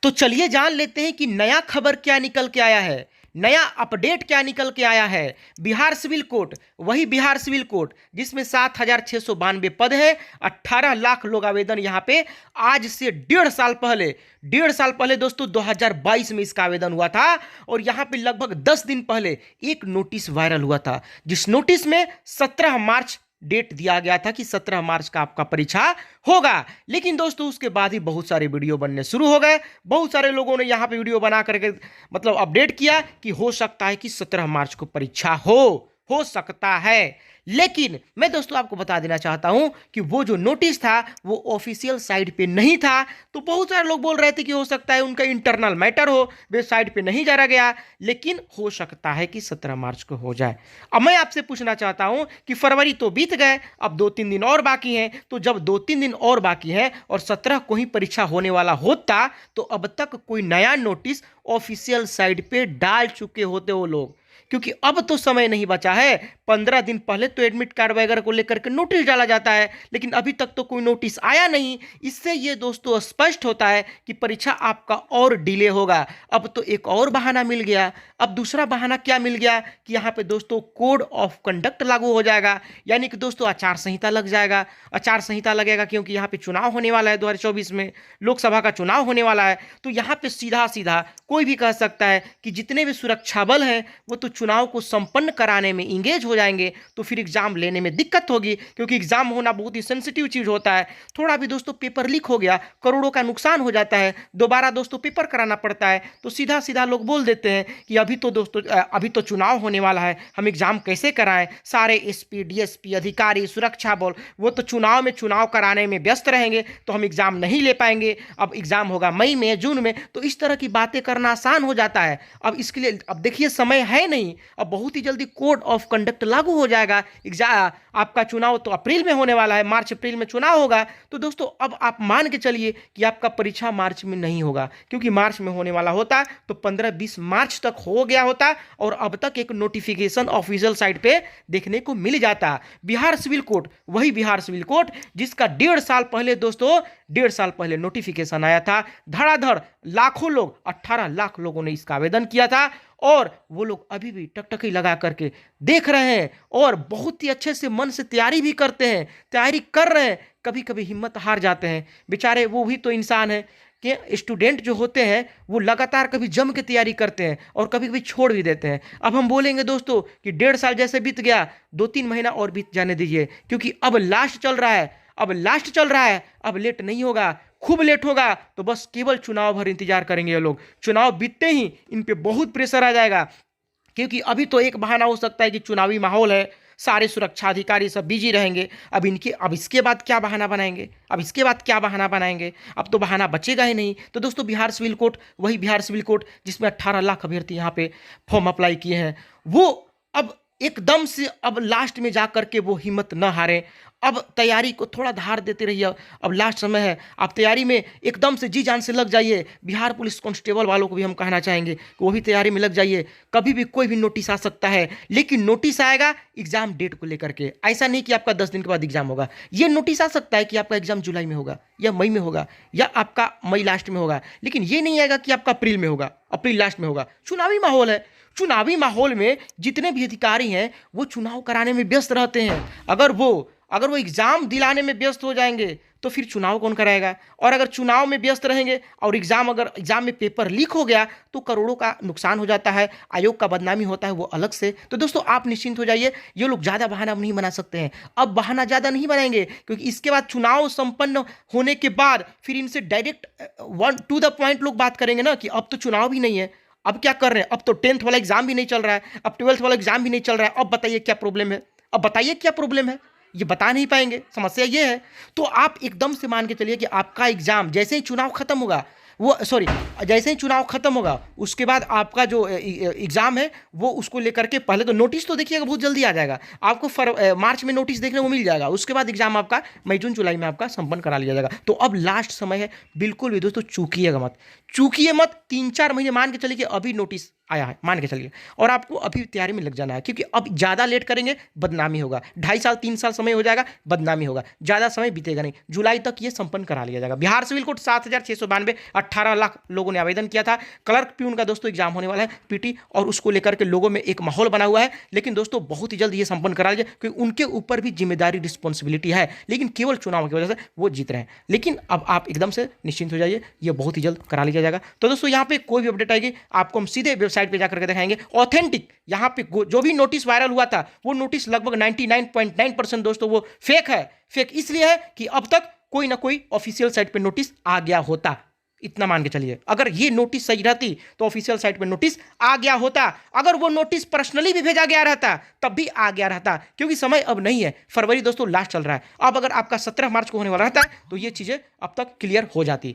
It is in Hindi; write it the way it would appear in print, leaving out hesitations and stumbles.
तो चलिए जान लेते हैं कि नया खबर क्या निकल के आया है, नया अपडेट क्या निकल के आया है। बिहार सिविल कोर्ट, वही बिहार सिविल कोर्ट जिसमें 7,692 पद है, 18 लाख लोग आवेदन यहाँ पे आज से 1.5 साल पहले दोस्तों 2022 में इसका आवेदन हुआ था। और यहाँ पे लगभग 10 दिन पहले एक नोटिस वायरल हुआ था, जिस नोटिस में 17 मार्च डेट दिया गया था कि 17 मार्च का आपका परीक्षा होगा। लेकिन दोस्तों उसके बाद ही बहुत सारे वीडियो बनने शुरू हो गए। बहुत सारे लोगों ने यहाँ पे वीडियो बना करके मतलब अपडेट किया कि हो सकता है कि 17 मार्च को परीक्षा हो सकता है। लेकिन मैं दोस्तों आपको बता देना चाहता हूं कि वो जो नोटिस था वो ऑफिशियल साइट पे नहीं था। तो बहुत सारे लोग बोल रहे थे कि हो सकता है उनका इंटरनल मैटर हो, वेबसाइट पे नहीं डाला गया, लेकिन हो सकता है कि 17 मार्च को हो जाए। अब मैं आपसे पूछना चाहता हूं कि फरवरी तो बीत गए, अब 2-3 दिन और बाकी हैं। तो जब 2-3 दिन और बाकी हैं और 17 को ही परीक्षा होने वाला होता तो अब तक कोई नया नोटिस ऑफिशियल साइट पे डाल चुके होते वो लोग, क्योंकि अब तो समय नहीं बचा है। 15 दिन पहले तो एडमिट कार्ड वगैरह को लेकर के नोटिस डाला जाता है, लेकिन अभी तक तो कोई नोटिस आया नहीं। इससे ये दोस्तों स्पष्ट होता है कि परीक्षा आपका और डिले होगा। अब तो एक और बहाना मिल गया। अब दूसरा बहाना क्या मिल गया कि यहाँ पे दोस्तों कोड ऑफ कंडक्ट लागू हो जाएगा, यानी कि दोस्तों आचार संहिता लग जाएगा। आचार संहिता लगेगा क्योंकि यहाँ पे चुनाव होने वाला है, 2024 में लोकसभा का चुनाव होने वाला है। तो यहाँ पे सीधा सीधा कोई भी कह सकता है कि जितने भी सुरक्षा बल हैं वो तो चुनाव को संपन्न कराने में इंगेज हो जाएंगे। तो फिर एग्जाम लेने में दिक्कत होगी, क्योंकि एग्जाम होना बहुत ही सेंसिटिव चीज होता है। थोड़ा भी दोस्तों पेपर लीक हो गया, करोड़ों का नुकसान हो जाता है, दोबारा दोस्तों पेपर कराना पड़ता है। तो सीधा सीधा लोग बोल देते हैं कि अभी तो दोस्तों अभी तो चुनाव होने वाला है, हम एग्जाम कैसे कराएं। सारे एसपी डीएसपी अधिकारी सुरक्षा बल वो तो चुनाव कराने में व्यस्त रहेंगे, तो हम एग्जाम नहीं ले पाएंगे। अब एग्जाम होगा मई में जून में, तो इस तरह की बातें करना आसान हो जाता है। अब इसके लिए अब देखिए समय है नहीं, अब बहुत ही जल्दी कोड ऑफ कंडक्ट लागू हो जाएगा। आपका चुनाव तो अप्रैल में होने वाला है, मार्च अप्रैल में चुनाव होगा। तो दोस्तों अब आप मान के चलिए कि आपका परीक्षा मार्च में नहीं होगा, क्योंकि मार्च में होने वाला होता तो 15-20 मार्च तक हो गया होता और अब तक एक नोटिफिकेशन ऑफिशियल साइट पे देखने को मिल जाता। बिहार सिविल कोर्ट, वही बिहार सिविल कोर्ट जिसका 1.5 साल पहले दोस्तों 1.5 साल पहले नोटिफिकेशन आया था। धड़ाधड़ लाखों लोग, 18 लाख लोगों ने इसका आवेदन किया था और वो लोग अभी भी टकटकी लगा करके देख रहे हैं और बहुत ही अच्छे से मन से तैयारी भी करते हैं, तैयारी कर रहे हैं। कभी कभी हिम्मत हार जाते हैं बेचारे, वो भी तो इंसान है कि स्टूडेंट जो होते हैं वो लगातार कभी जम के तैयारी करते हैं और कभी कभी छोड़ भी देते हैं। अब हम बोलेंगे दोस्तों कि 1.5 साल जैसे बीत गया, 2-3 महीना और बीत जाने दीजिए, क्योंकि अब लास्ट चल रहा है, अब लेट नहीं होगा, खूब लेट होगा। तो बस केवल चुनाव भर इंतजार करेंगे ये लोग। चुनाव बीतते ही इन पे बहुत प्रेशर आ जाएगा, क्योंकि अभी तो एक बहाना हो सकता है कि चुनावी माहौल है, सारे सुरक्षा अधिकारी सब बिजी रहेंगे। अब इसके बाद क्या बहाना बनाएंगे, अब तो बहाना बचेगा ही नहीं। तो दोस्तों बिहार सिविल कोर्ट, वही बिहार सिविल कोर्ट जिसमें 18 लाख अभ्यर्थी यहाँ पे फॉर्म अप्लाई किए हैं, वो अब एकदम से अब लास्ट में जा करके वो हिम्मत न हारें। अब तैयारी को थोड़ा धार देते रहिए, अब लास्ट समय है, आप तैयारी में एकदम से जी जान से लग जाइए। बिहार पुलिस कांस्टेबल वालों को भी हम कहना चाहेंगे कि वो भी तैयारी में लग जाइए। कभी भी कोई भी नोटिस आ सकता है, लेकिन नोटिस आएगा एग्जाम डेट को लेकर के। ऐसा नहीं कि आपका 10 दिन के बाद एग्जाम होगा। ये नोटिस आ सकता है कि आपका एग्जाम जुलाई में होगा या मई में होगा या आपका मई लास्ट में होगा, लेकिन ये नहीं आएगा कि आपका अप्रैल में होगा, अप्रैल लास्ट में होगा। चुनावी माहौल है, चुनावी माहौल में जितने भी अधिकारी हैं वो चुनाव कराने में व्यस्त रहते हैं। अगर वो एग्जाम दिलाने में व्यस्त हो जाएंगे तो फिर चुनाव कौन कराएगा। और अगर चुनाव में व्यस्त रहेंगे और अगर एग्जाम में पेपर लीक हो गया तो करोड़ों का नुकसान हो जाता है, आयोग का बदनामी होता है वो अलग से। तो दोस्तों आप निश्चिंत हो जाइए, ये लोग ज़्यादा बहाना नहीं बना सकते हैं। अब बहाना ज़्यादा नहीं बनाएंगे, क्योंकि इसके बाद चुनाव संपन्न होने के बाद फिर इनसे डायरेक्ट टू द पॉइंट लोग बात करेंगे ना कि अब तो चुनाव भी नहीं है, अब क्या कर रहे हैं, अब तो 10th वाला एग्जाम भी नहीं चल रहा है, अब 12th वाला एग्जाम भी नहीं चल रहा है, अब बताइए क्या प्रॉब्लम है। ये बता नहीं पाएंगे, समस्या ये है। तो आप एकदम से मान के चलिए कि आपका एग्जाम जैसे ही चुनाव खत्म होगा उसके बाद आपका जो एग्जाम है वो उसको लेकर के पहले तो नोटिस तो देखिएगा बहुत जल्दी आ जाएगा आपको। मार्च में नोटिस देखने को मिल जाएगा, उसके बाद एग्जाम आपका मई जून जुलाई में आपका संपन्न करा लिया जाएगा। तो अब लास्ट समय है, बिल्कुल भी दोस्तों चूकिए मत, 3-4 महीने मान के चलिए कि अभी नोटिस आया है, मान के चलिए, और आपको अभी तैयारी में लग जाना है, क्योंकि अब ज़्यादा लेट करेंगे बदनामी होगा। 2.5 साल 3 साल समय हो जाएगा, बदनामी होगा, ज़्यादा समय बीतेगा नहीं। जुलाई तक ये संपन्न करा लिया जाएगा। बिहार सिविल कोड 7,692, 18 लाख लोगों ने आवेदन किया था। क्लर्क प्यून का दोस्तों एग्जाम होने वाला है पीटी, और उसको लेकर के लोगों में एक माहौल बना हुआ है। लेकिन दोस्तों बहुत ही जल्द ये संपन्न करा लिया, क्योंकि उनके ऊपर भी जिम्मेदारी रिस्पॉन्सिबिलिटी है, लेकिन केवल चुनाव की वजह से वो जीत रहे हैं। लेकिन अब आप एकदम से निश्चिंत हो जाइए, ये बहुत ही जल्द करा लिया जाएगा। तो दोस्तों यहाँ पे कोई भी अपडेट आएगी आपको हम सीधे वेबसाइट पे जाकर के दिखाएंगे ऑथेंटिक। यहाँ पे जो भी नोटिस वायरल हुआ था वो नोटिस लगभग 99.9% दोस्तों वो फेक है। फेक इसलिए है कि अब तक कोई ना कोई ऑफिशियल साइट पे नोटिस आ गया होता, इतना मान के चलिए। अगर ये नोटिस सही रहती तो ऑफिशियल साइट पे नोटिस आ गया होता। अगर वो नोटिस पर्सनली भी भेजा गया रहता तब भी आ गया रहता, क्योंकि समय अब नहीं है, फरवरी दोस्तों लास्ट चल रहा है। अब अगर आपका 17 मार्च को होने वाला रहता तो ये चीजें अब तक क्लियर हो जाती।